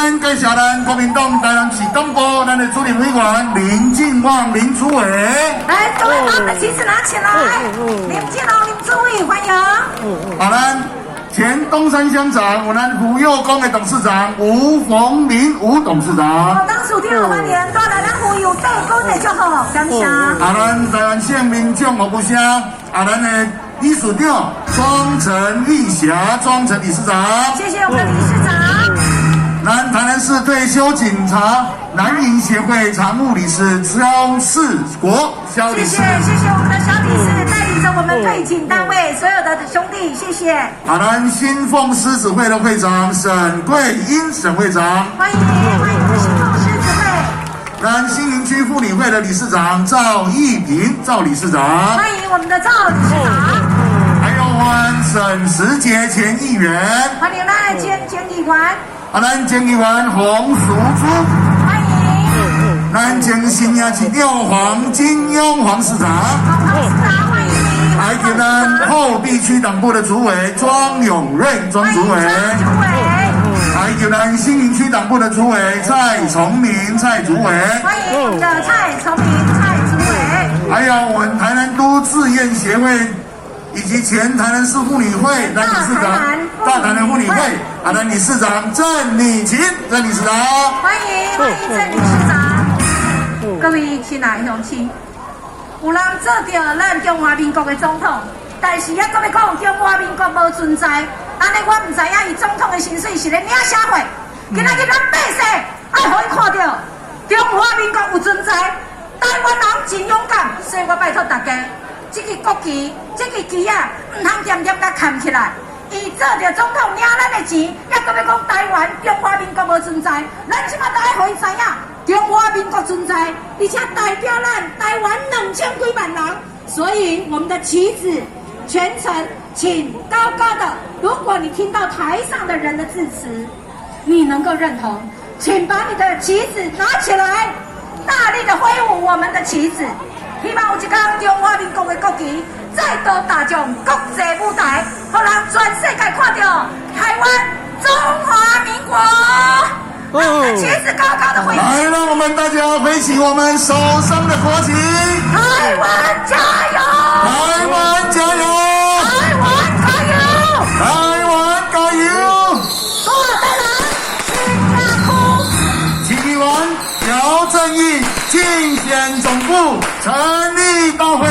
先介绍咱国民党台南市东部咱的主任委员林进旺林主委。来，各位把我们的旗子拿起来。林进旺林主委，欢迎。好，咱前东山乡长，我们福佑宫的董事长吴逢民吴董事长。董事长欢迎，带来咱福佑地宫的祝福，感谢。咱台湾县民众服务乡，咱的理事长庄陈玉霞，庄陈理事长。谢谢我们的理事长。南台南市退休警察南营协会常务理事肖世国，肖理事。谢谢我们的肖理事带领着我们退警单位所有的兄弟，谢谢。咱新凤狮子会的会长沈桂英沈会长，欢迎我们新凤狮子会。咱新营区妇女会的理事长赵义平赵理事长，欢迎我们的赵理事长。还有我们沈时杰前议员，欢迎赖监议员。咱前议员洪淑珠，欢迎。咱前新营市长黄金庸黄市长，黄市长欢迎你。还有咱后壁区党部的主委庄永瑞庄主委，还有咱新营区党部的主委蔡崇明蔡主委，欢迎我们的蔡崇明蔡主委。还有我们台南都志愿协会。以及前台南市妇女会男理事长大台南妇女会男理事长郑丽琴郑理事长，欢迎郑理事长。各位亲爱的乡亲，有人做到咱中华民国的总统，但是还搁要讲中华民国无存在，安尼我唔知影伊总统的薪水是咧领啥货。今仔日咱百姓爱互伊看到中华民国有存在，台湾人真勇敢，所以我拜托大家。这个国旗，这个旗啊，唔通点点甲砍起来。伊做着总统领咱的钱，还搁要讲台湾中华民国无存在，咱即马都爱互伊知影，中华民国存在，而且代表咱台湾2000几万人。所以我们的旗子全程请高高的。如果你听到台上的人的致辞，你能够认同，请把你的旗子拿起来，大力的挥舞我们的旗子。希望有一天中华民国的国旗再度踏上国际舞台，让人全世界看到台湾中华民国。旗子高高的挥起，来，让我们大家挥起我们手上的国旗。台湾加油！台湾加油！台湾加油！台湾加油！我的人新加坡，旗议员姚正义竞选总部成立大会。